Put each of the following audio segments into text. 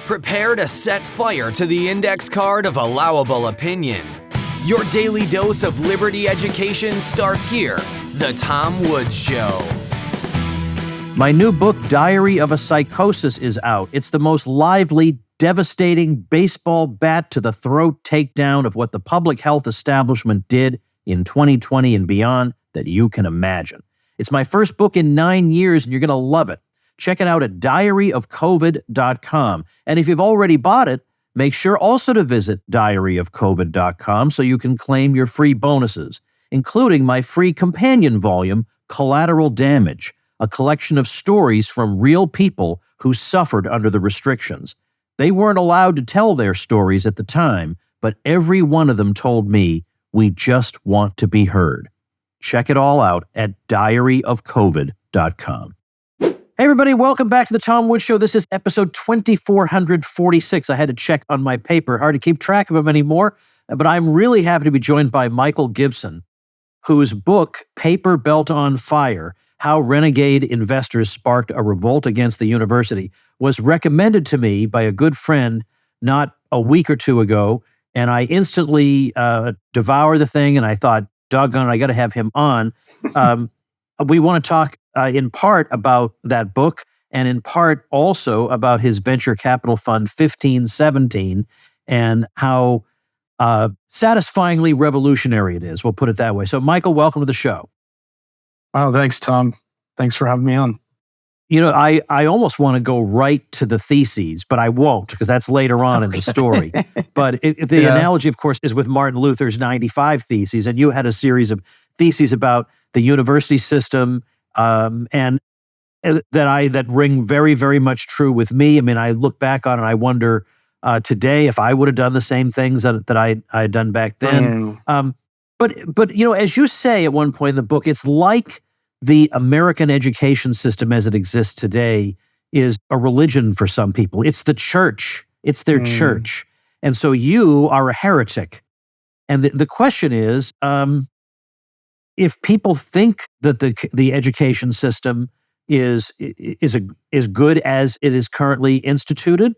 Prepare to set fire to the index card of allowable opinion. Your daily dose of liberty education starts here. The Tom Woods Show. My new book, Diary of a Psychosis, is out. It's the most lively, devastating baseball bat to the throat takedown of what the public health establishment did in 2020 and beyond that you can imagine. It's my first book in 9 years, and you're going to love it. Check it out at diaryofcovid.com. And if you've already bought it, make sure also to visit diaryofcovid.com so you can claim your free bonuses, including my free companion volume, Collateral Damage, a collection of stories from real people who suffered under the restrictions. They weren't allowed to tell their stories at the time, but every one of them told me, "We just want to be heard." Check it all out at diaryofcovid.com. Hey everybody, welcome back to the Tom Woods Show. This is episode 2446. I had to check on my paper. Hard to keep track of them anymore, but I'm really happy to be joined by Michael Gibson, whose book, Paper Belt on Fire, How Renegade Investors Sparked a Revolt Against the University, was recommended to me by a good friend not a week or two ago, and I instantly devoured the thing, and I thought, doggone it, I got to have him on. We want to talk in part about that book and in part also about his venture capital fund 1517 and how satisfyingly revolutionary it is. We'll put it that way. So Michael, welcome to the show. Wow, thanks, Tom. Thanks for having me on. You know, I almost want to go right to the theses, but I won't because that's later on in the story. But the analogy, of course, is with Martin Luther's 95 Theses, and you had a series of theses about the university system, and that ring very, very much true with me. I mean, I look back on it and I wonder today if I would have done the same things that I had done back then. But you know, as you say at one point in the book, it's like the American education system as it exists today is a religion for some people. It's the church. It's their church. And so you are a heretic. And the question is, if people think that the education system is good as it is currently instituted,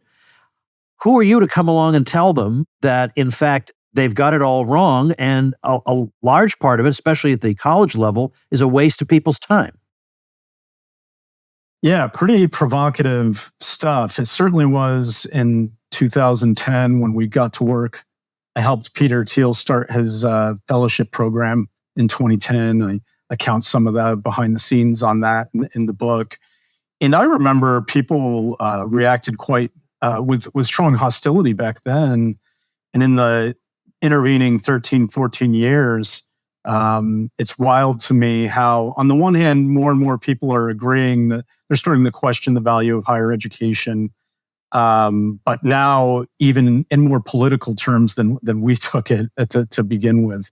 who are you to come along and tell them that, in fact, they've got it all wrong, and a large part of it, especially at the college level, is a waste of people's time? Yeah, pretty provocative stuff. It certainly was in 2010 when we got to work. I helped Peter Thiel start his fellowship program in 2010. I account some of that behind the scenes on that in the book. And I remember people reacted quite with strong hostility back then. And in the intervening 13, 14 years, it's wild to me how, on the one hand, more and more people are agreeing that they're starting to question the value of higher education. But now, even in more political terms than we took it to begin with.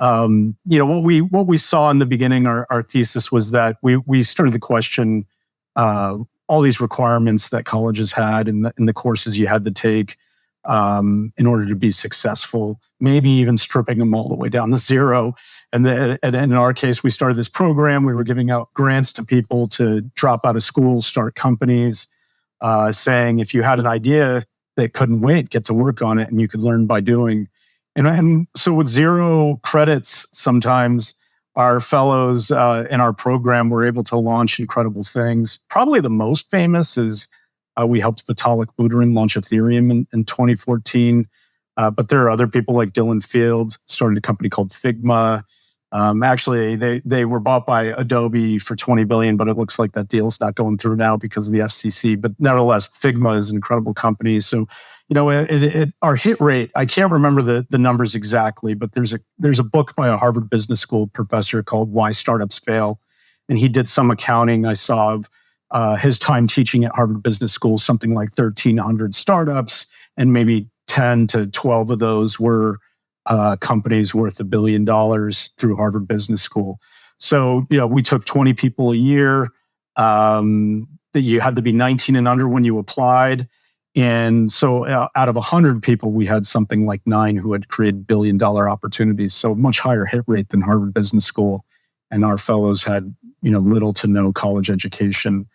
You know, what we saw in the beginning, our thesis was that we started to question all these requirements that colleges had in the courses you had to take in order to be successful, maybe even stripping them all the way down to zero. And in our case, we started this program. We were giving out grants to people to drop out of school, start companies, saying if you had an idea that couldn't wait, get to work on it, and you could learn by doing. And so with zero credits, sometimes our fellows in our program were able to launch incredible things. Probably the most famous is we helped Vitalik Buterin launch Ethereum in 2014. But there are other people like Dylan Field, started a company called Figma. Actually, they were bought by Adobe for $20 billion, but it looks like that deal's not going through now because of the FCC. But nevertheless, Figma is an incredible company. So, you know, our hit rate, I can't remember the numbers exactly, but there's a book by a Harvard Business School professor called Why Startups Fail. And he did some accounting I saw of his time teaching at Harvard Business School, something like 1,300 startups, and maybe 10 to 12 of those were companies worth $1 billion through Harvard Business School. So, you know, we took 20 people a year. That you had to be 19 and under when you applied. And so out of 100 people, we had something like 9 who had created $1 billion opportunities. So much higher hit rate than Harvard Business School. And our fellows had, you know, little to no college education.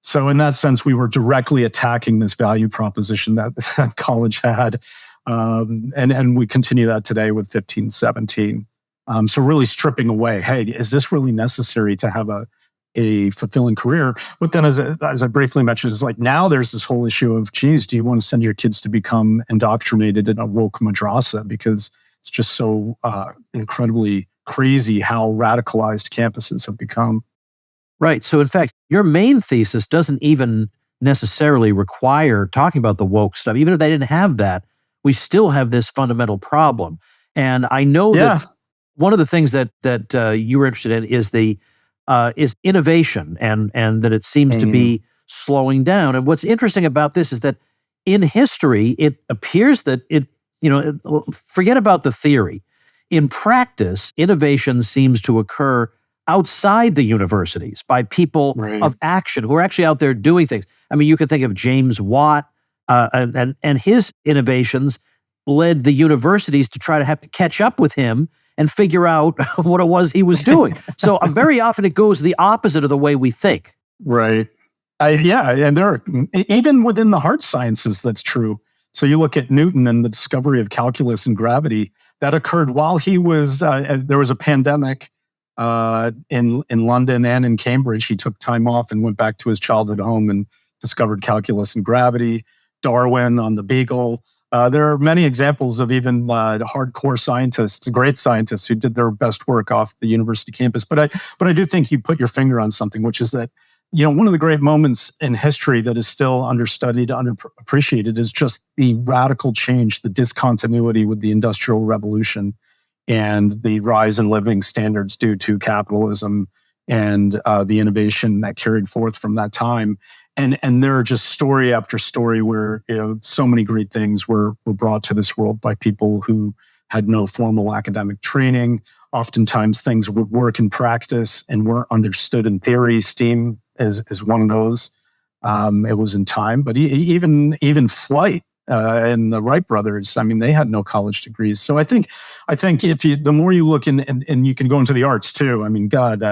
So in that sense, we were directly attacking this value proposition that college had. And we continue that today with 15, 17. So really stripping away, hey, is this really necessary to have a fulfilling career? But then as I briefly mentioned, it's like now there's this whole issue of, geez, do you want to send your kids to become indoctrinated in a woke madrasa? Because it's just so incredibly crazy how radicalized campuses have become. Right. So in fact, your main thesis doesn't even necessarily require talking about the woke stuff. Even if they didn't have that, we still have this fundamental problem. And I know that one of the things that you were interested in is innovation, and that it seems to be slowing down. And what's interesting about this is that in history, it appears that forget about the theory. In practice, innovation seems to occur outside the universities by people of action who are actually out there doing things. I mean, you could think of James Watt, and his innovations led the universities to try to have to catch up with him and figure out what it was he was doing. So very often it goes the opposite of the way we think. Right. And there are, even within the hard sciences, that's true. So you look at Newton and the discovery of calculus and gravity, that occurred while he was, there was a pandemic in London and in Cambridge. He took time off and went back to his childhood home and discovered calculus and gravity. Darwin on the Beagle. There are many examples of even hardcore scientists, great scientists who did their best work off the university campus. But I do think you put your finger on something, which is that, one of the great moments in history that is still understudied, underappreciated, is just the radical change, the discontinuity with the Industrial Revolution and the rise in living standards due to capitalism and the innovation that carried forth from that time. And there are just story after story where so many great things were brought to this world by people who had no formal academic training. Oftentimes things would work in practice and weren't understood in theory. Steam is one of those. It was in time, but even flight and the Wright brothers, I mean, they had no college degrees. So I think the more you look and you can go into the arts too. I mean,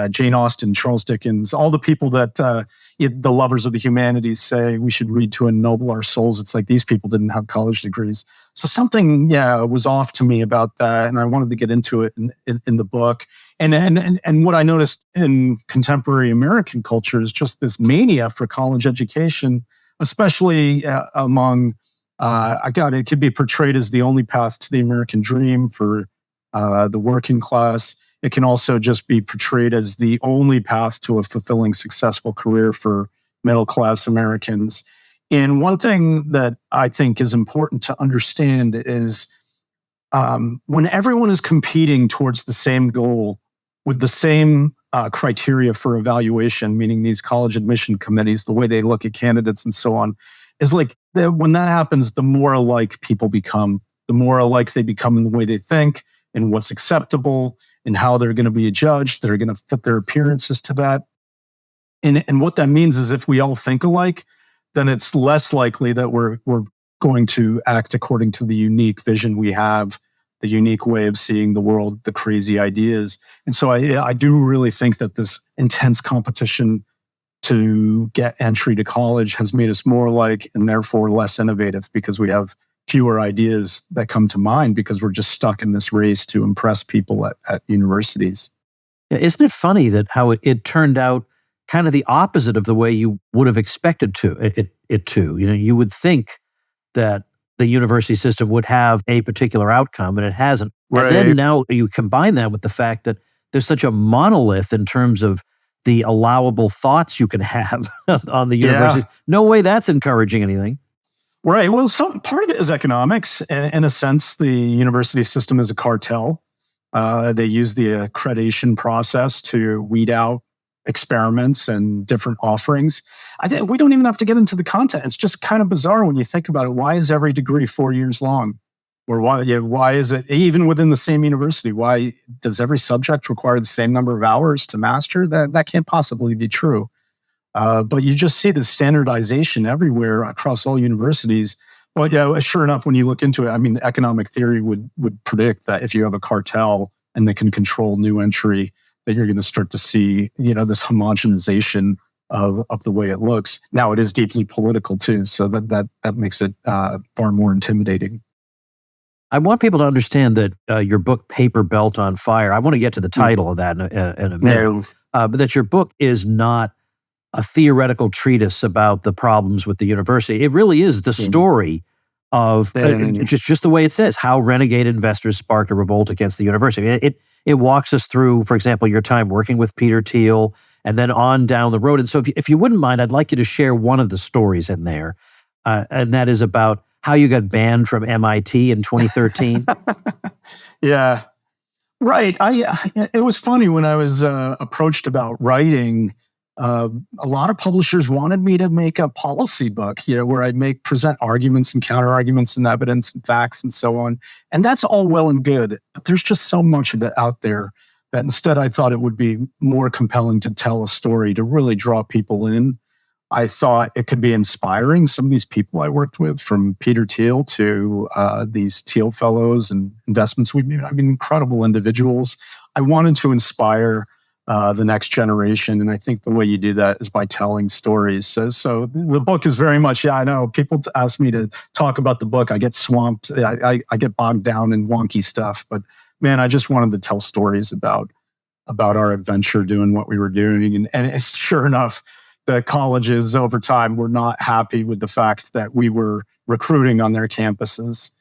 Jane Austen, Charles Dickens, all the people that the lovers of the humanities say we should read to ennoble our souls. It's like these people didn't have college degrees. So something, was off to me about that, and I wanted to get into it in the book. And what I noticed in contemporary American culture is just this mania for college education, especially among it could be portrayed as the only path to the American dream for the working class. It can also just be portrayed as the only path to a fulfilling, successful career for middle-class Americans. And one thing that I think is important to understand is when everyone is competing towards the same goal with the same criteria for evaluation, meaning these college admission committees, the way they look at candidates and so on, is like when that happens, the more alike people become, the more alike they become in the way they think and what's acceptable and how they're going to be judged. They're going to fit their appearances to that. And what that means is if we all think alike, then it's less likely that we're going to act according to the unique vision we have, the unique way of seeing the world, the crazy ideas. And so I do really think that this intense competition to get entry to college has made us more alike and therefore less innovative, because we have fewer ideas that come to mind because we're just stuck in this race to impress people at universities. Yeah, isn't it funny that how it turned out kind of the opposite of the way you would have expected it to? You would think that the university system would have a particular outcome, and it hasn't. Right. And then now you combine that with the fact that there's such a monolith in terms of the allowable thoughts you can have on the university. Yeah. No way that's encouraging anything. Right. Well, some part of it is economics. In a sense, the university system is a cartel. They use the accreditation process to weed out experiments and different offerings. I think we don't even have to get into the content. It's just kind of bizarre when you think about it. Why is every degree 4 years long? Or why is it, even within the same university, why does every subject require the same number of hours to master? That can't possibly be true. But you just see the standardization everywhere across all universities. Well, sure enough, when you look into it, I mean, economic theory would predict that if you have a cartel and they can control new entry, that you're going to start to see, this homogenization of the way it looks. Now it is deeply political too, so that makes it far more intimidating. I want people to understand that your book, Paper Belt on Fire, I want to get to the title of that in a minute, but that your book is not a theoretical treatise about the problems with the university. It really is the story of, just the way it says, how renegade investors sparked a revolt against the university. It walks us through, for example, your time working with Peter Thiel, and then on down the road. And so if you wouldn't mind, I'd like you to share one of the stories in there, and that is about how you got banned from MIT in 2013. Yeah, right. It was funny when I was approached about writing. A lot of publishers wanted me to make a policy book, where I'd present arguments and counter arguments and evidence and facts and so on. And that's all well and good, but there's just so much of it out there that instead I thought it would be more compelling to tell a story to really draw people in. I thought it could be inspiring. Some of these people I worked with, from Peter Thiel to these Thiel Fellows and investments we've made, incredible individuals. I wanted to inspire the next generation, and I think the way you do that is by telling stories. So the book is very much, I know people ask me to talk about the book. I get swamped. I get bogged down in wonky stuff, but man, I just wanted to tell stories about our adventure doing what we were doing. And it's sure enough, the colleges over time were not happy with the fact that we were recruiting on their campuses.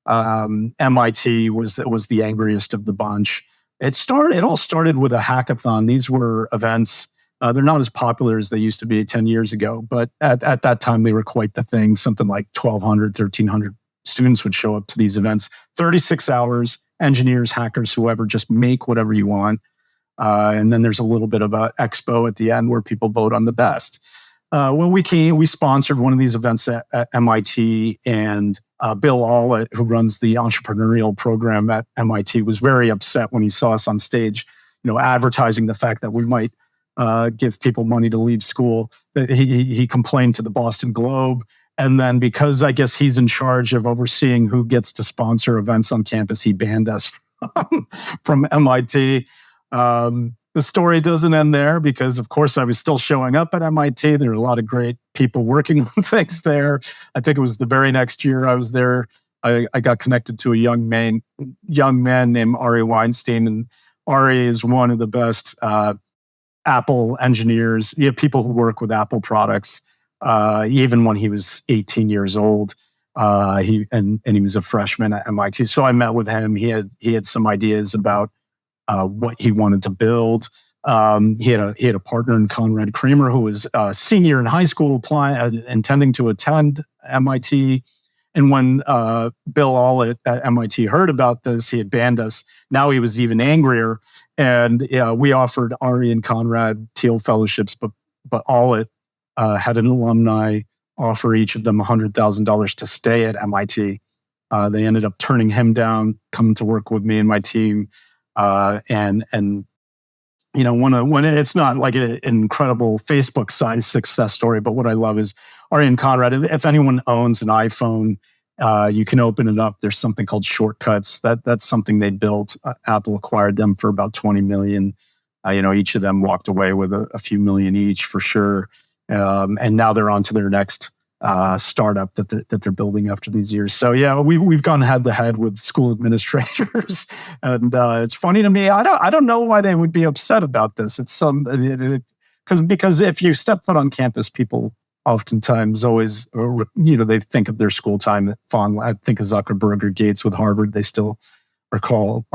MIT was the angriest of the bunch. It all started with a hackathon. These were events. They're not as popular as they used to be 10 years ago, but at that time they were quite the thing. Something like 1,200, 1,300 students would show up to these events. 36 hours, engineers, hackers, whoever, just make whatever you want. And then there's a little bit of an expo at the end where people vote on the best. When we came, we sponsored one of these events at MIT, and Bill Allett, who runs the entrepreneurial program at MIT, was very upset when he saw us on stage, advertising the fact that we might give people money to leave school. He complained to the Boston Globe. And then, because I guess he's in charge of overseeing who gets to sponsor events on campus, he banned us from MIT. The story doesn't end there, because, of course, I was still showing up at MIT. There were a lot of great people working on things there. I think it was the very next year I was there, I got connected to a young man named Ari Weinstein. And Ari is one of the best Apple engineers, people who work with Apple products. Even when he was 18 years old, he was a freshman at MIT. So I met with him. He had some ideas about what he wanted to build. He had a partner in Conrad Kramer, who was a senior in high school, intending to attend MIT. And when Bill Allett at MIT heard about this, he had banned us. Now he was even angrier, and we offered Ari and Conrad Thiel fellowships, but Allett had an alumni offer each of them $100,000 to stay at MIT. They ended up turning him down, coming to work with me and my team. When it's not like an incredible Facebook-sized success story, but what I love is Ari and Conrad. If anyone owns an iPhone, you can open it up. There's something called Shortcuts. That's something they built. Apple acquired them for about $20 million. Each of them walked away with a few million each for sure. And now they're on to their next startup that they're building after these years. So yeah, we've gone head to head with school administrators, and it's funny to me. I don't know why they would be upset about this. It's because if you step foot on campus, people oftentimes always they think of their school time fondly. I think of Zuckerberg or Gates with Harvard. They still are called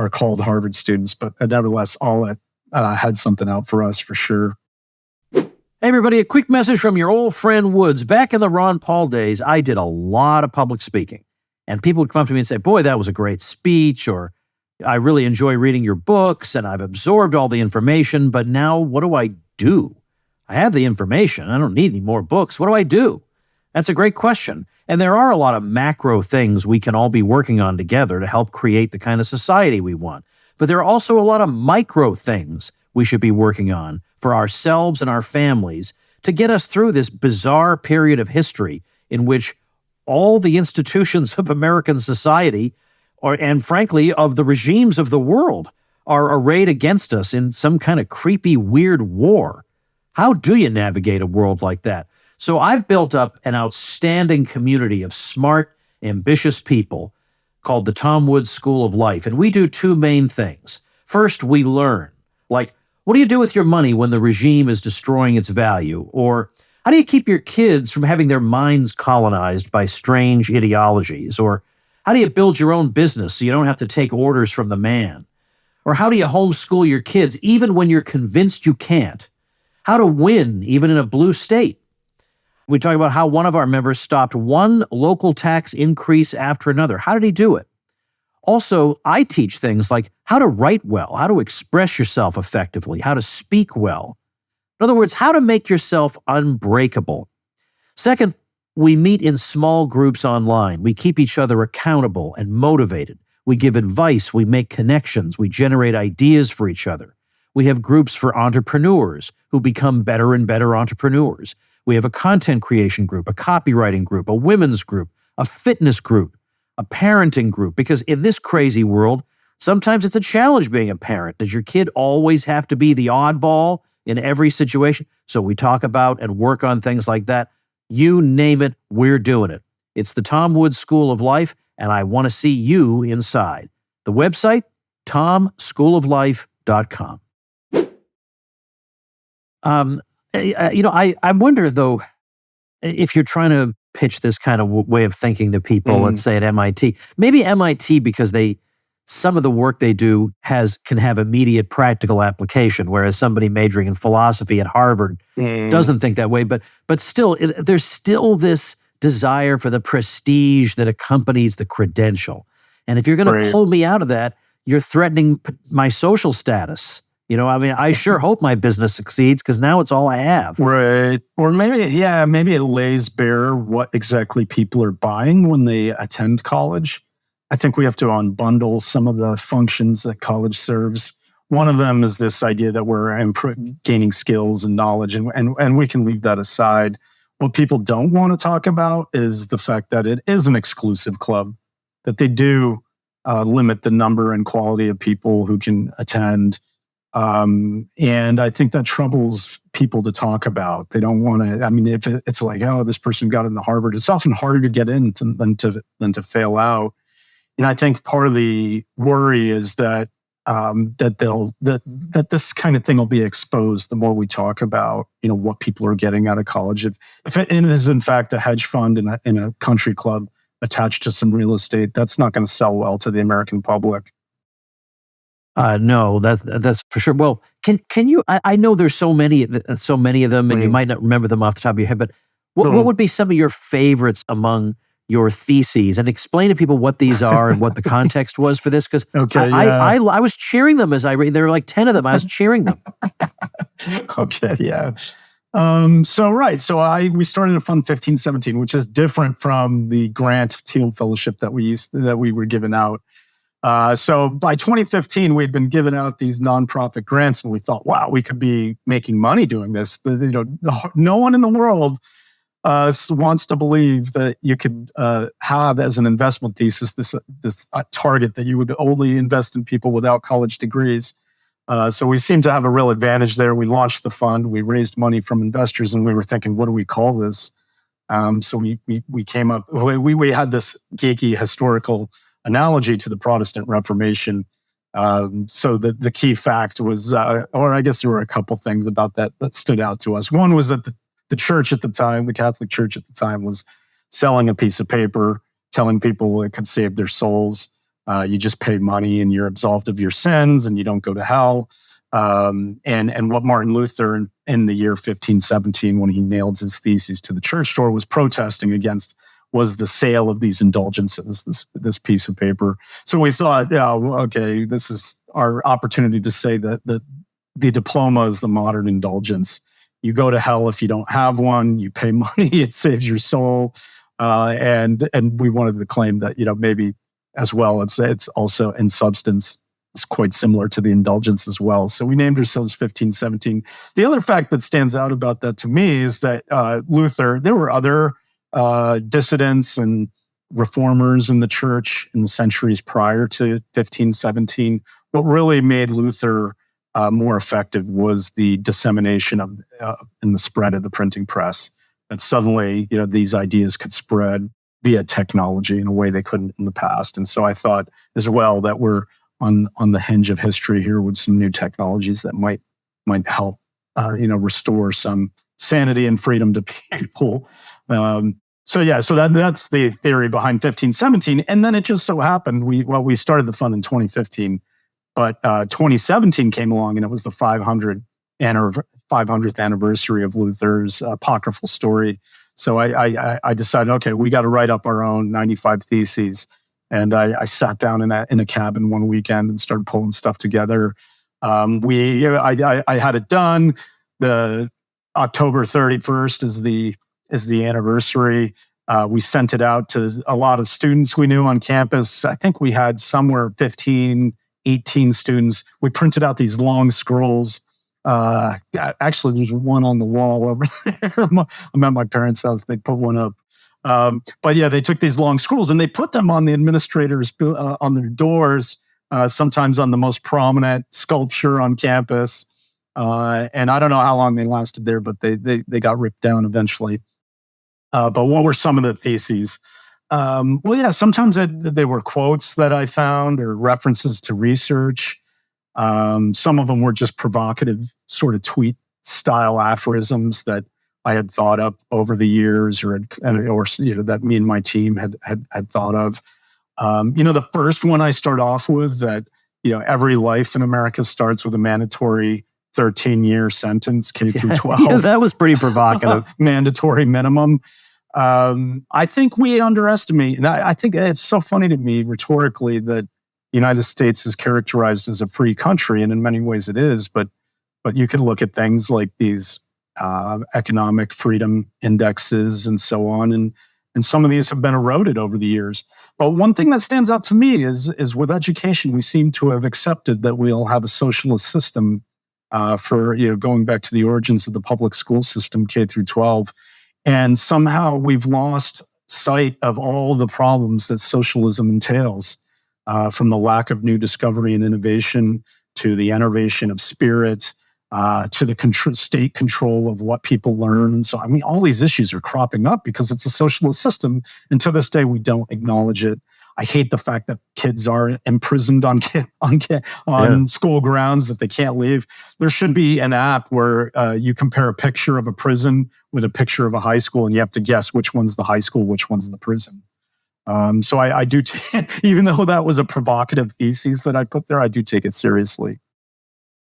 Harvard students, but nevertheless, all that had something out for us for sure. Hey, everybody, a quick message from your old friend Woods. Back in the Ron Paul days, I did a lot of public speaking. And people would come up to me and say, boy, that was a great speech, or I really enjoy reading your books, and I've absorbed all the information, but now what do I do? I have the information. I don't need any more books. What do I do? That's a great question. And there are a lot of macro things we can all be working on together to help create the kind of society we want. But there are also a lot of micro things we should be working on for ourselves and our families to get us through this bizarre period of history in which all the institutions of American society, and frankly, of the regimes of the world, are arrayed against us in some kind of creepy, weird war. How do you navigate a world like that? So I've built up an outstanding community of smart, ambitious people called the Tom Woods School of Life. And we do two main things. First, we learn. Like, what do you do with your money when the regime is destroying its value? Or how do you keep your kids from having their minds colonized by strange ideologies? Or how do you build your own business so you don't have to take orders from the man? Or how do you homeschool your kids even when you're convinced you can't? How to win even in a blue state. We talk about how one of our members stopped one local tax increase after another. How did he do it? Also, I teach things like how to write well, how to express yourself effectively, how to speak well. In other words, how to make yourself unbreakable. Second, we meet in small groups online. We keep each other accountable and motivated. We give advice, we make connections, we generate ideas for each other. We have groups for entrepreneurs who become better and better entrepreneurs. We have a content creation group, a copywriting group, a women's group, a fitness group, a parenting group, because in this crazy world, sometimes it's a challenge being a parent. Does your kid always have to be the oddball in every situation? So we talk about and work on things like that. You name it, we're doing it. It's the Tom Woods School of Life, and I want to see you inside. The website, tomschooloflife.com. I wonder, though, if you're trying to pitch this kind of way of thinking to people, let's say at MIT, maybe MIT, because some of the work they do can have immediate practical application, whereas somebody majoring in philosophy at Harvard doesn't think that way. But still, there's still this desire for the prestige that accompanies the credential. And if you're going to pull me out of that, you're threatening my social status. I sure hope my business succeeds because now it's all I have. Right. Or maybe it lays bare what exactly people are buying when they attend college. I think we have to unbundle some of the functions that college serves. One of them is this idea that we're gaining skills and knowledge, and we can leave that aside. What people don't want to talk about is the fact that it is an exclusive club, that they do limit the number and quality of people who can attend. And I think that troubles people to talk about. They don't want to, if it's like, oh, this person got into Harvard, it's often harder to get in than to fail out. And I think part of the worry is that that this kind of thing will be exposed the more we talk about, what people are getting out of college. If it is in fact a hedge fund in a country club attached to some real estate, that's not going to sell well to the American public. No, that's for sure. Well, can you? I know there's so many of them, and you might not remember them off the top of your head. But what would be some of your favorites among your theses? And explain to people what these are and what the context was for this. Because I was cheering them as I read. There were like 10 of them. I was cheering them. Okay, yeah. So we started a fund 1517, which is different from the grant Teal Fellowship that we were given out. So by 2015, we'd been giving out these nonprofit grants, and we thought, wow, we could be making money doing this. No one in the world wants to believe that you could have as an investment thesis this target that you would only invest in people without college degrees. So we seemed to have a real advantage there. We launched the fund, we raised money from investors, and we were thinking, what do we call this? So we came up. We had this geeky historical analogy to the Protestant Reformation. So the key fact was, or I guess there were a couple things about that stood out to us. One was that the church at the time, the Catholic Church at the time, was selling a piece of paper, telling people it could save their souls. You just pay money and you're absolved of your sins and you don't go to hell. And what Martin Luther in the year 1517, when he nailed his theses to the church door, was protesting against was the sale of these indulgences, this piece of paper. So we thought, okay, this is our opportunity to say that the diploma is the modern indulgence. You go to hell if you don't have one. You pay money; it saves your soul. And we wanted to claim that maybe as well, it's also in substance it's quite similar to the indulgence as well. So we named ourselves 1517. The other fact that stands out about that to me is that Luther. There were other dissidents and reformers in the church in the centuries prior to 1517. What really made Luther more effective was the dissemination of and the spread of the printing press. That suddenly, these ideas could spread via technology in a way they couldn't in the past. And so I thought as well that we're on the hinge of history here with some new technologies that might help, restore some sanity and freedom to people. So that's the theory behind 1517. And then it just so happened we started the fund in 2015, but 2017 came along and it was the 500th anniversary of Luther's apocryphal story. So I decided, okay, we got to write up our own 95 theses. And I sat down in a cabin one weekend and started pulling stuff together. I had it done. The October 31st is the anniversary. We sent it out to a lot of students we knew on campus. I think we had somewhere 15, 18 students. We printed out these long scrolls. Actually, there's one on the wall over there. I'm at my parents' house. They put one up. But yeah, they took these long scrolls and they put them on the administrators' on their doors, sometimes on the most prominent sculpture on campus. And I don't know how long they lasted there, but they got ripped down eventually. But what were some of the theses? Sometimes they were quotes that I found or references to research. Some of them were just provocative sort of tweet style aphorisms that I had thought up over the years, or that me and my team had thought of. The first one I start off with that every life in America starts with a mandatory 13-year sentence, K through 12. Yeah, that was pretty provocative. Mandatory minimum. I think we underestimate, and I think it's so funny to me rhetorically that the United States is characterized as a free country, and in many ways it is, but you can look at things like these economic freedom indexes and so on, and some of these have been eroded over the years. But one thing that stands out to me is with education, we seem to have accepted that we'll have a socialist system for going back to the origins of the public school system, K through 12, and somehow we've lost sight of all the problems that socialism entails. From the lack of new discovery and innovation to the enervation of spirit, to the state control of what people learn. And so, all these issues are cropping up because it's a socialist system. And to this day, we don't acknowledge it. I hate the fact that kids are imprisoned on school grounds, that they can't leave. There should be an app where you compare a picture of a prison with a picture of a high school, and you have to guess which one's the high school, which one's the prison. So I do, even though that was a provocative thesis that I put there, I do take it seriously.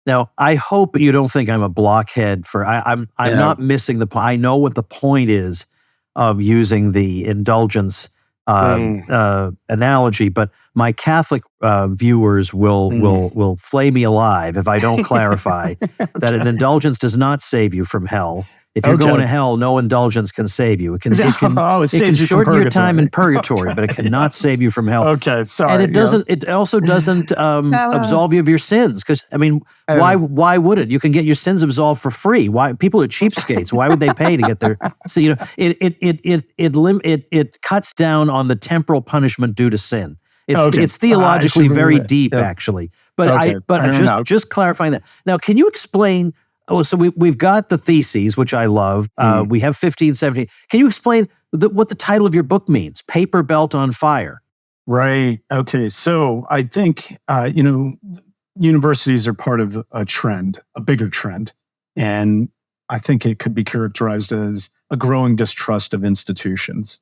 Now, I hope you don't think I'm a blockhead for. I'm not missing the point. I know what the point is of using the indulgence analogy, but my Catholic viewers will flay me alive if I don't clarify that an indulgence does not save you from hell. If you're going to hell, no indulgence can save you. It can shorten your time in purgatory, but it cannot save you from hell. Okay, sorry. And it doesn't. It also doesn't absolve you of your sins, because why would it? You can get your sins absolved for free. Why? People are cheapskates. Why would they pay to get their? So it cuts down on the temporal punishment due to sin. It's theologically very deep, actually. But just clarifying that. Now, can you explain? Oh, so we've got the theses, which I love. We have 15, 17. Can you explain what the title of your book means? Paper Belt on Fire. Right. Okay. So I think, universities are part of a trend, a bigger trend. And I think it could be characterized as a growing distrust of institutions.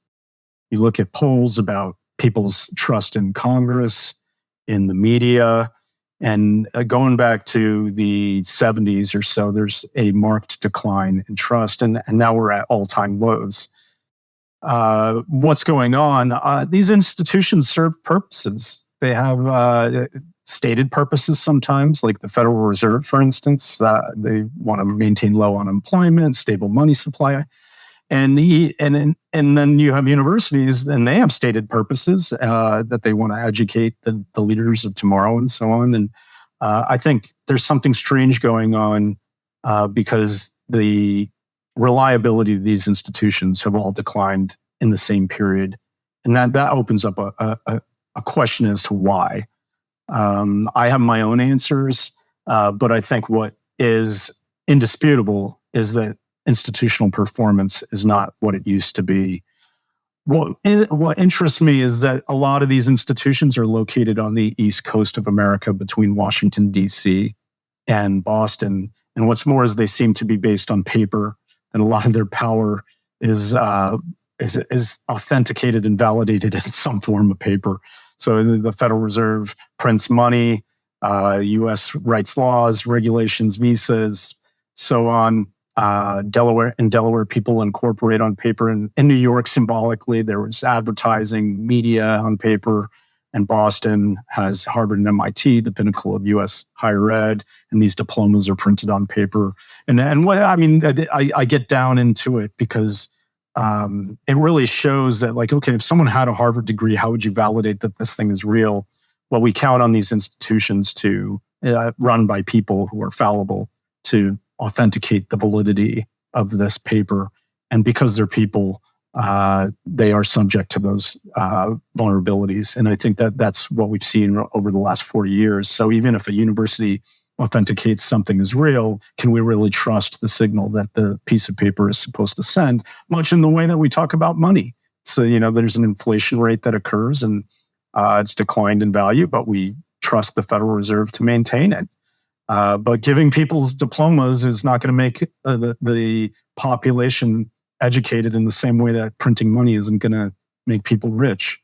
You look at polls about people's trust in Congress, in the media, and going back to the 70s or so, there's a marked decline in trust, and now we're at all-time lows. What's going on? These institutions serve purposes. They have stated purposes sometimes, like the Federal Reserve, for instance. They want to maintain low unemployment, stable money supply. And then you have universities, and they have stated purposes that they want to educate the leaders of tomorrow and so on. And I think there's something strange going on because the reliability of these institutions have all declined in the same period, and that opens up a question as to why. I have my own answers. But I think what is indisputable is that institutional performance is not what it used to be. What interests me is that a lot of these institutions are located on the East Coast of America between Washington, D.C. and Boston. And what's more is they seem to be based on paper, and a lot of their power is authenticated and validated in some form of paper. So the Federal Reserve prints money, U.S. writes laws, regulations, visas, so on. In Delaware, people incorporate on paper. And in New York, symbolically, there was advertising, media on paper. And Boston has Harvard and MIT, the pinnacle of U.S. higher ed, and these diplomas are printed on paper. And what I mean, I get down into it because it really shows that, like, okay, if someone had a Harvard degree, how would you validate that this thing is real? Well, we count on these institutions to run by people who are fallible to authenticate the validity of this paper. And because they're people, they are subject to those vulnerabilities. And I think that that's what we've seen over the last 40 years. So even if a university authenticates something as real, can we really trust the signal that the piece of paper is supposed to send? Much in the way that we talk about money. So, there's an inflation rate that occurs and it's declined in value, but we trust the Federal Reserve to maintain it. But giving people's diplomas is not going to make the population educated in the same way that printing money isn't going to make people rich.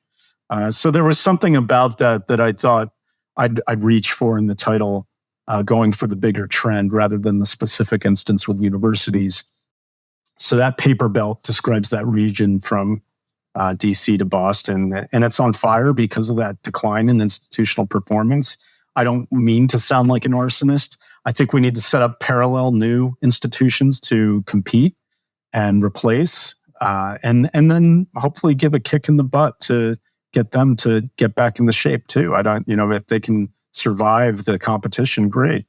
So there was something about that I thought I'd reach for in the title, going for the bigger trend rather than the specific instance with universities. So that paper belt describes that region from DC to Boston, and it's on fire because of that decline in institutional performance. I don't mean to sound like an arsonist. I think we need to set up parallel new institutions to compete and replace, and then hopefully give a kick in the butt to get them to get back in the shape too. If they can survive the competition, great.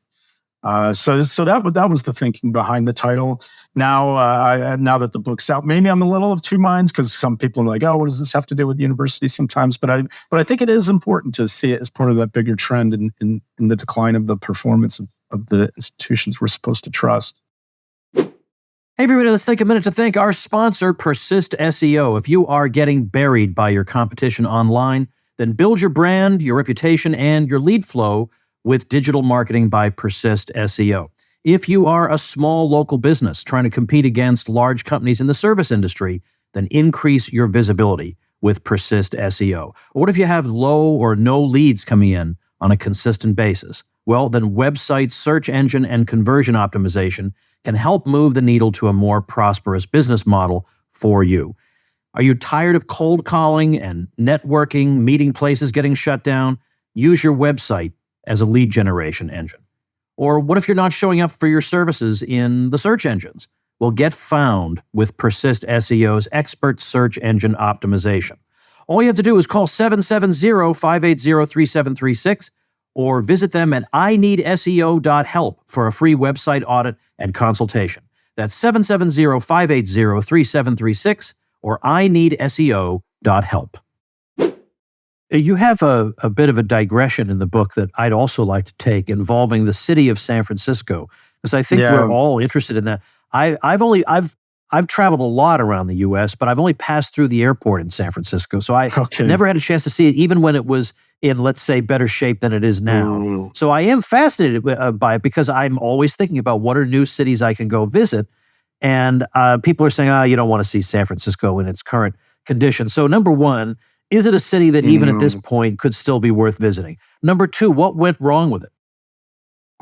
So that was the thinking behind the title. Now, now that the book's out, maybe I'm a little of two minds because some people are like, "Oh, what does this have to do with university?" Sometimes, but I think it is important to see it as part of that bigger trend in the decline of the performance of the institutions we're supposed to trust. Hey, everybody, let's take a minute to thank our sponsor, Persist SEO. If you are getting buried by your competition online, then build your brand, your reputation, and your lead flow with digital marketing by Persist SEO. If you are a small local business trying to compete against large companies in the service industry, then increase your visibility with Persist SEO. Or what if you have low or no leads coming in on a consistent basis? Well, then website search engine and conversion optimization can help move the needle to a more prosperous business model for you. Are you tired of cold calling and networking, meeting places getting shut down? Use your website as a lead generation engine. Or what if you're not showing up for your services in the search engines? Well, get found with Persist SEO's expert search engine optimization. All you have to do is call 770-580-3736 or visit them at ineedseo.help for a free website audit and consultation. That's 770-580-3736 or ineedseo.help. You have a bit of a digression in the book that I'd also like to take involving the city of San Francisco, because I think we're all interested in that. I've traveled a lot around the U.S., but I've only passed through the airport in San Francisco, so I never had a chance to see it, even when it was in, let's say, better shape than it is now. So I am fascinated by it because I'm always thinking about what are new cities I can go visit, and people are saying, you don't want to see San Francisco in its current condition. So number one, is it a city that even at this point could still be worth visiting? Number two, what went wrong with it?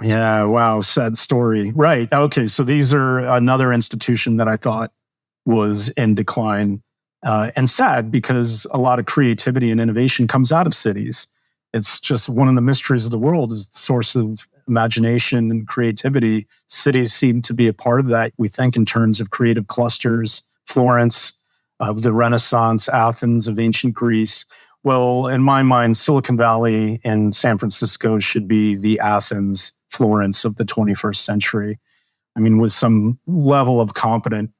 Yeah, wow, sad story. Right. Okay, so these are another institution that I thought was in decline, and sad because a lot of creativity and innovation comes out of cities. It's just one of the mysteries of the world is the source of imagination and creativity. Cities seem to be a part of that, we think, in terms of creative clusters. Florence, of the Renaissance, Athens of ancient Greece. Well, in my mind, Silicon Valley and San Francisco should be the Athens, Florence of the 21st century. I mean, with some level of competent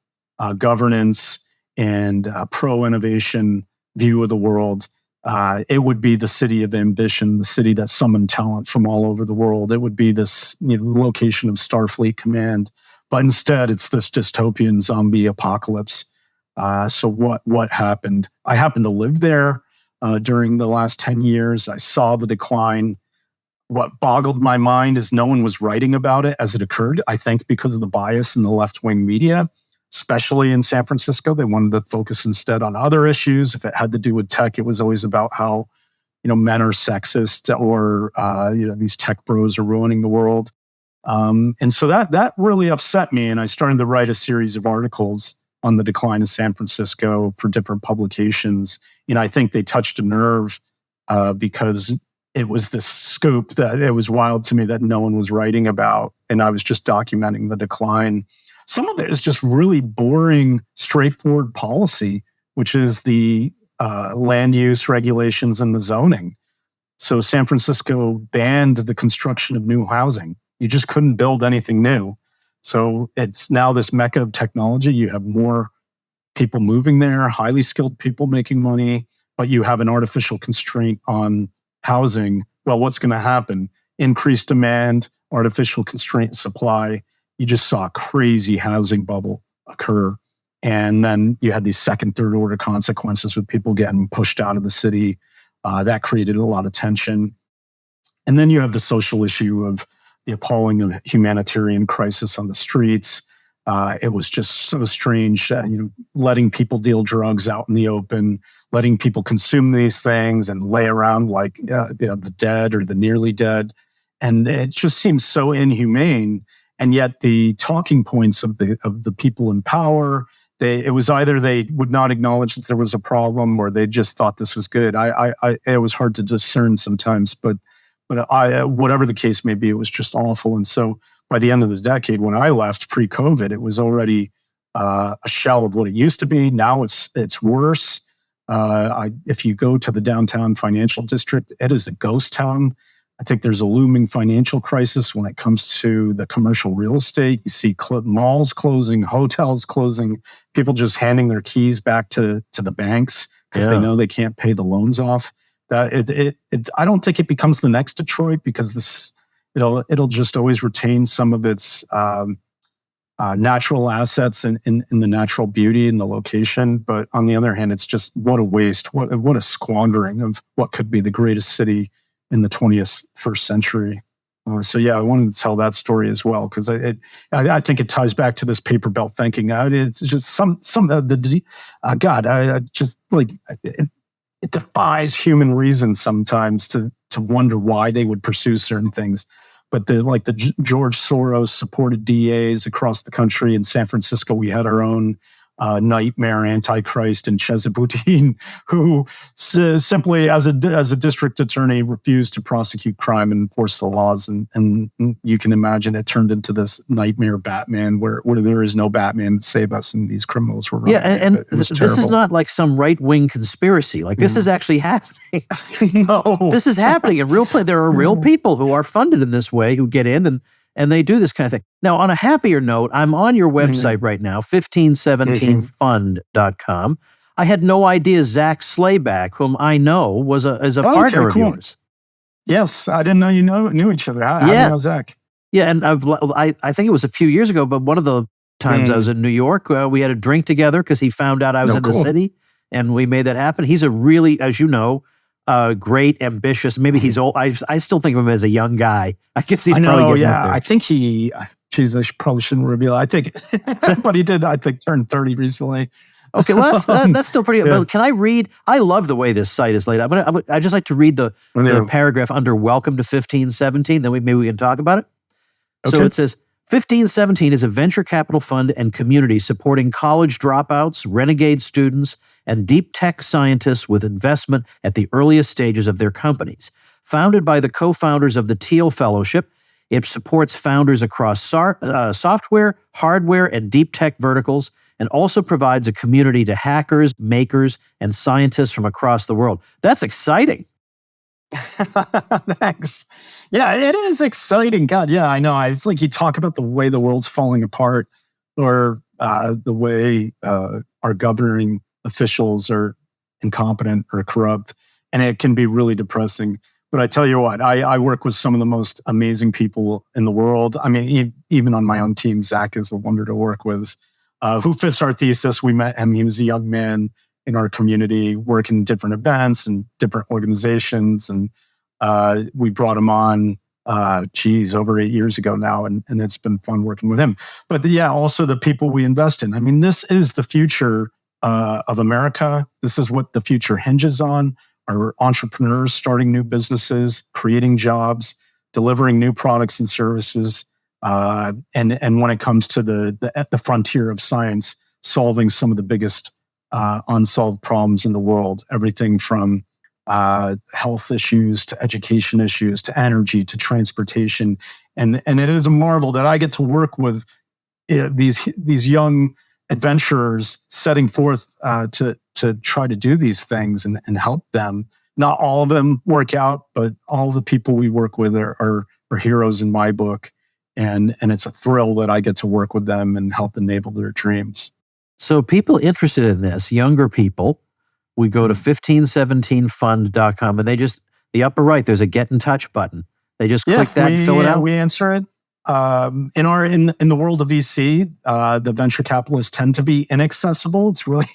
governance and pro-innovation view of the world, It would be the city of ambition, the city that summoned talent from all over the world. It would be this location of Starfleet Command. But instead, it's this dystopian zombie apocalypse. So what happened? I happened to live there during the last 10 years. I saw the decline. What boggled my mind is no one was writing about it as it occurred, I think because of the bias in the left-wing media, especially in San Francisco. They wanted to focus instead on other issues. If it had to do with tech, it was always about how, men are sexist or, these tech bros are ruining the world. And so that really upset me. And I started to write a series of articles on the decline of San Francisco for different publications. I think they touched a nerve because it was this scoop that it was wild to me that no one was writing about. And I was just documenting the decline. Some of it is just really boring, straightforward policy, which is the land use regulations and the zoning. So San Francisco banned the construction of new housing. You just couldn't build anything new. So it's now this mecca of technology. You have more people moving there, highly skilled people making money, but you have an artificial constraint on housing. Well, what's going to happen? Increased demand, artificial constraint supply. You just saw a crazy housing bubble occur. And then you had these second, third order consequences with people getting pushed out of the city. That created a lot of tension. And then you have the social issue of the appalling humanitarian crisis on the streets. It was just so strange, letting people deal drugs out in the open, letting people consume these things and lay around like the dead or the nearly dead. And it just seems so inhumane. And yet the talking points of the people in power, it was either they would not acknowledge that there was a problem or they just thought this was good. It was hard to discern sometimes, but whatever the case may be, it was just awful. And so by the end of the decade, when I left pre-COVID, it was already a shell of what it used to be. Now it's worse. If you go to the downtown financial district, it is a ghost town. I think there's a looming financial crisis when it comes to the commercial real estate. You see malls closing, hotels closing, people just handing their keys back to the banks because they know they can't pay the loans off. I don't think it becomes the next Detroit because it'll just always retain some of its natural assets and in the natural beauty and the location. But on the other hand, it's just what a waste, what a squandering of what could be the greatest city in the 21st century. So I wanted to tell that story as well because I think it ties back to this paper belt thinking. It's just some of the it defies human reason sometimes to wonder why they would pursue certain things. But the George Soros supported DAs across the country. In San Francisco, we had our own nightmare antichrist in Chezabutin, who simply, as a district attorney, refused to prosecute crime and enforce the laws. And you can imagine it turned into this nightmare Batman, where there is no Batman to save us, and these criminals were running. Yeah, and this is not like some right-wing conspiracy. Like this is actually happening. No, this is happening in real play. There are real people who are funded in this way who get in and they do this kind of thing. Now, on a happier note, I'm on your website right now, 1517fund.com. I had no idea Zach Slayback, whom I know, is a partner of yours. Yes, I didn't know you knew each other. How do you know Zach? Yeah, and I think it was a few years ago, but one of the times I was in New York, we had a drink together because he found out I was in the city, and we made that happen. He's a really, as you know, great, ambitious. Maybe he's old. I still think of him as a young guy. I guess he's probably getting up there. I think he. Geez, probably shouldn't reveal. I think, but he did. I think turn 30 recently. Okay, well that's still pretty. But can I read? I love the way this site is laid out. I just like to read the paragraph under "Welcome to 1517." Then maybe we can talk about it. Okay. So it says 1517 is a venture capital fund and community supporting college dropouts, renegade students, and deep tech scientists with investment at the earliest stages of their companies. Founded by the co-founders of the Teal Fellowship, it supports founders across software, hardware, and deep tech verticals, and also provides a community to hackers, makers, and scientists from across the world. That's exciting. Thanks. Yeah, it is exciting. God, yeah, I know. It's like you talk about the way the world's falling apart or the way our governing officials are incompetent or corrupt. and it can be really depressing. But I tell you what, I work with some of the most amazing people in the world. I mean, even on my own team, Zach is a wonder to work with. Who fits our thesis? We met him. He was a young man in our community working different events and different organizations. And we brought him on, over 8 years ago now. And it's been fun working with him. But yeah, also the people we invest in. I mean, this is the future of America. This is what the future hinges on. Our entrepreneurs starting new businesses, creating jobs, delivering new products and services. And when it comes to the frontier of science, solving some of the biggest unsolved problems in the world, everything from health issues to education issues to energy to transportation. And it is a marvel that I get to work with these young adventurers setting forth to try to do these things and help them. Not all of them work out, but all the people we work with are heroes in my book. And it's a thrill that I get to work with them and help enable their dreams. So people interested in this, younger people, we go to 1517fund.com and the upper right, there's a get in touch button. They just click that and fill it out. We answer it. In the world of VC, the venture capitalists tend to be inaccessible. It's really,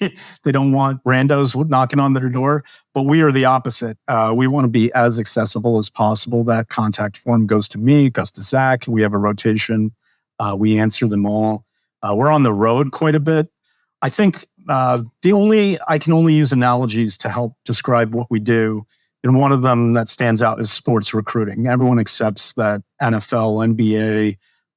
they don't want randos knocking on their door, but we are the opposite. We want to be as accessible as possible. That contact form goes to me, goes to Zach. We have a rotation. We answer them all. We're on the road quite a bit. I think I can only use analogies to help describe what we do. And one of them that stands out is sports recruiting. Everyone accepts that NFL,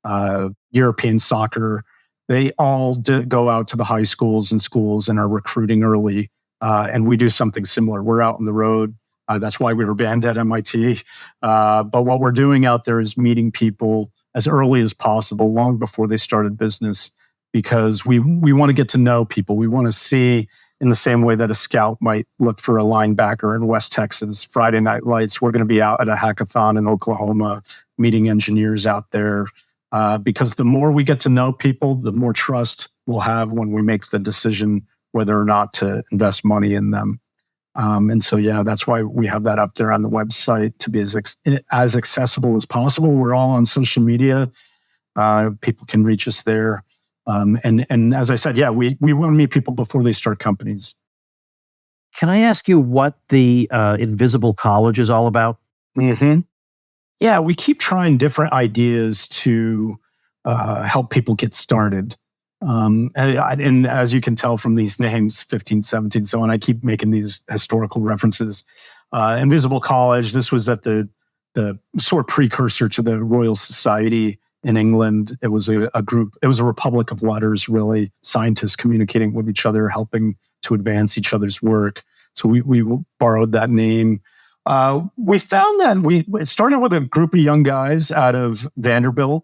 NBA, European soccer, they all go out to the high schools and are recruiting early. And we do something similar. We're out on the road. That's why we were banned at MIT. But what we're doing out there is meeting people as early as possible, long before they started business, because we want to get to know people. We want to see, in the same way that a scout might look for a linebacker in West Texas, Friday Night Lights, we're going to be out at a hackathon in Oklahoma, meeting engineers out there. Because the more we get to know people, the more trust we'll have when we make the decision whether or not to invest money in them. And so, yeah, that's why we have that up there on the website, to be as accessible as possible. We're all on social media. People can reach us there. And as I said, yeah, we want to meet people before they start companies. Can I ask you what the Invisible College is all about? Mm-hmm. Yeah, we keep trying different ideas to help people get started. And as you can tell from these names, 15, 17, so on, I keep making these historical references. Invisible College, this was at the sort of precursor to the Royal Society in England. It was a group, it was a republic of letters, really, scientists communicating with each other, helping to advance each other's work. So we borrowed that name. We found that it started with a group of young guys out of Vanderbilt,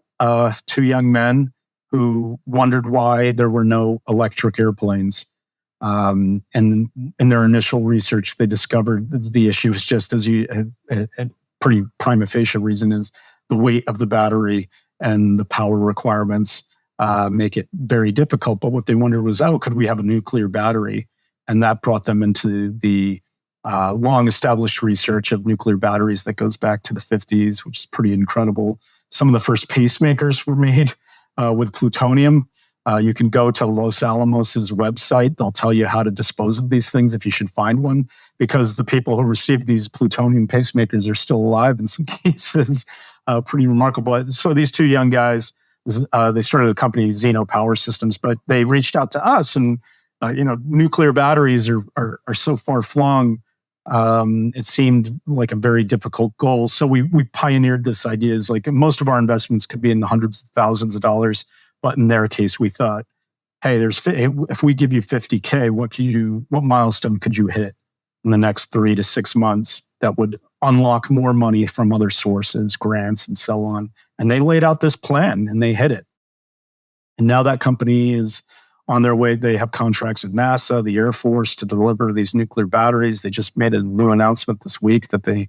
two young men who wondered why there were no electric airplanes. And in their initial research, they discovered the issue was just as a pretty prima facie reason is the weight of the battery and the power requirements make it very difficult. But what they wondered was, could we have a nuclear battery? And that brought them into the long-established research of nuclear batteries that goes back to the 50s, which is pretty incredible. Some of the first pacemakers were made with plutonium. You can go to Los Alamos' website. They'll tell you how to dispose of these things if you should find one, because the people who received these plutonium pacemakers are still alive in some cases. Pretty remarkable. So these two young guys, they started a company, Zeno Power Systems, but they reached out to us, and nuclear batteries are so far flung. It seemed like a very difficult goal. So we pioneered this idea. Is like most of our investments could be in the hundreds of thousands of dollars, but in their case, we thought, hey, if we give you $50K, what milestone could you hit in the next 3 to 6 months that would unlock more money from other sources, grants, and so on? And they laid out this plan and they hit it. And now that company is on their way. They have contracts with NASA, the Air Force, to deliver these nuclear batteries. They just made a new announcement this week that they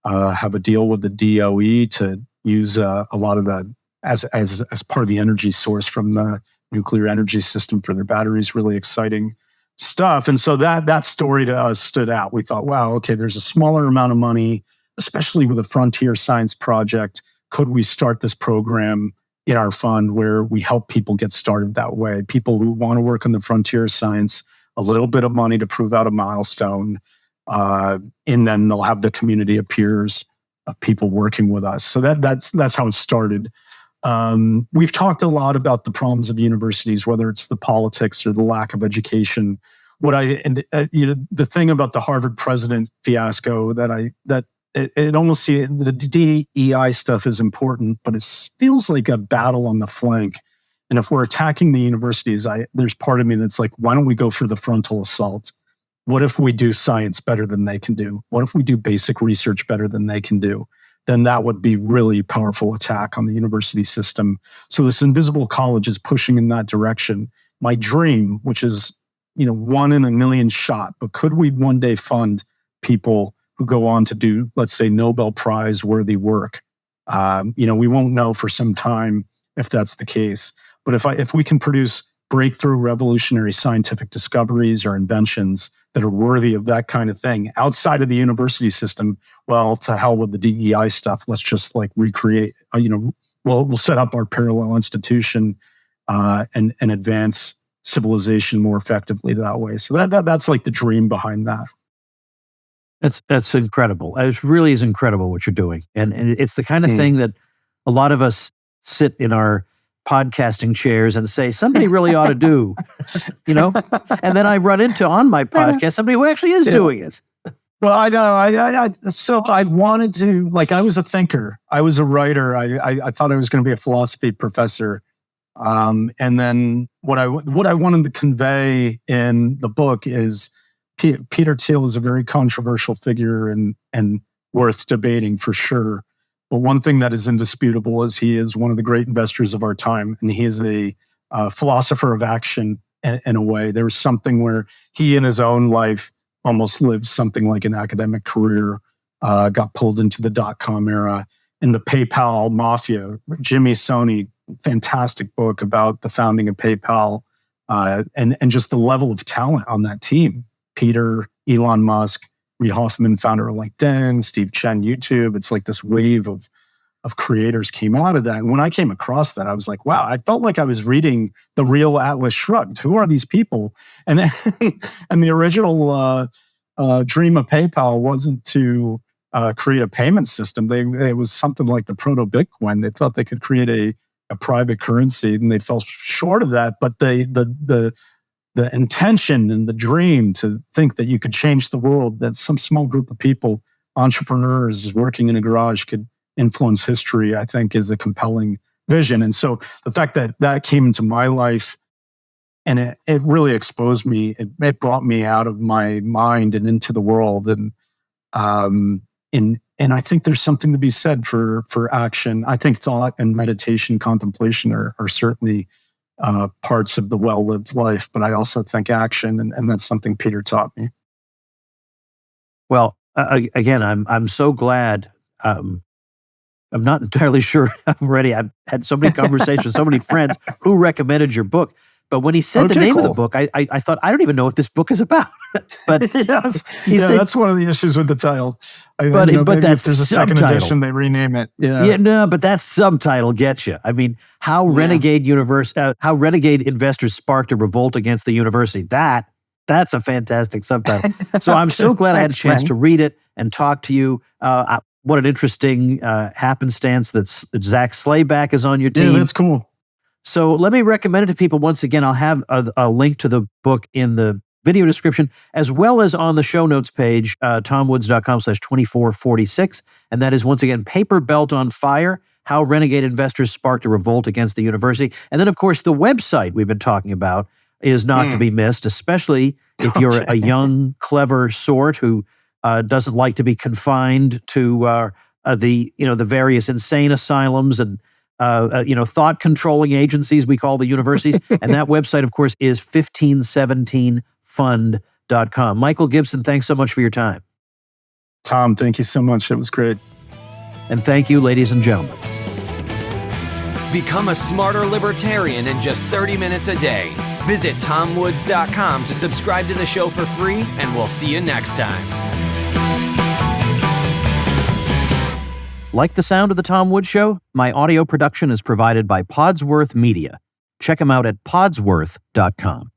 have a deal with the DOE to use a lot of the as part of the energy source from the nuclear energy system for their batteries. Really exciting. stuff. And so that story to us stood out. We thought, wow, okay, there's a smaller amount of money, especially with a frontier science project. Could we start this program in our fund where we help people get started that way? People who want to work on the frontier of science, a little bit of money to prove out a milestone, and then they'll have the community of peers of people working with us. So that's how it started. We've talked a lot about the problems of universities, whether it's the politics or the lack of education. The thing about the Harvard president fiasco it almost the DEI stuff is important, but it feels like a battle on the flank. And if we're attacking the universities, there's part of me that's like, why don't we go for the frontal assault? What if we do science better than they can do? What if we do basic research better than they can do? Then that would be really powerful attack on the university system. So this invisible college is pushing in that direction. My dream, which is, 1 in a million shot, but could we one day fund people who go on to do, let's say, Nobel Prize worthy work? We won't know for some time if that's the case. But if we can produce breakthrough revolutionary scientific discoveries or inventions that are worthy of that kind of thing outside of the university system, well, to hell with the DEI stuff. Let's just recreate, we'll set up our parallel institution and advance civilization more effectively that way. So that's like the dream behind that. That's incredible. It really is incredible what you're doing. And it's the kind of thing that a lot of us sit in our podcasting chairs and say, somebody really ought to do, And then I run into on my podcast somebody who actually is doing it. Well, I know. So I wanted to, I was a thinker. I was a writer. I thought I was going to be a philosophy professor. And then what I wanted to convey in the book is Peter Thiel is a very controversial figure and worth debating for sure. But one thing that is indisputable is he is one of the great investors of our time, and he is a philosopher of action in a way. There was something where he in his own life almost lived something like an academic career, got pulled into the dot-com era, and the PayPal mafia. Jimmy Soni, fantastic book about the founding of PayPal, and just the level of talent on that team. Peter, Elon Musk, Reid Hoffman, founder of LinkedIn, Steve Chen, YouTube. It's like this wave of creators came out of that. And when I came across that, I was like, wow, I felt like I was reading The Real Atlas Shrugged. Who are these people? And then, and the original dream of PayPal wasn't to create a payment system. It was something like the proto-Bitcoin. They thought they could create a private currency, and they fell short of that. But the intention and the dream to think that you could change the world, that some small group of people, entrepreneurs working in a garage, could influence history, I think is a compelling vision. And so the fact that came into my life and it really exposed me, it brought me out of my mind and into the world. And I think there's something to be said for action. I think thought and meditation, contemplation are certainly parts of the well-lived life, but I also think action, and that's something Peter taught me. Well, again, I'm so glad. I'm not entirely sure I'm ready. I've had so many conversations, so many friends who recommended your book. But when he said the name of the book, I thought, I don't even know what this book is about. But yes, he said, that's one of the issues with the title. But that's if there's a second edition, they rename it. No, but that subtitle gets you. I mean, how Renegade investors sparked a revolt against the university. That's a fantastic subtitle. So I'm so glad I had a chance to read it and talk to you. What an interesting happenstance that Zach Slayback is on your team. Yeah, that's cool. So let me recommend it to people. Once again, I'll have a link to the book in the video description, as well as on the show notes page, tomwoods.com/2446. And that is, once again, Paper Belt on Fire, How Renegade Investors Sparked a Revolt Against the University. And then, of course, the website we've been talking about is not to be missed, especially if you're a young, clever sort who doesn't like to be confined to the various insane asylums and thought controlling agencies we call the universities. And that website, of course, is 1517fund.com. Michael Gibson, thanks so much for your time. Tom, thank you so much. It was great. And thank you, ladies and gentlemen. Become a smarter libertarian in just 30 minutes a day. Visit tomwoods.com to subscribe to the show for free, and we'll see you next time. Like the sound of The Tom Woods Show? My audio production is provided by Podsworth Media. Check them out at podsworth.com.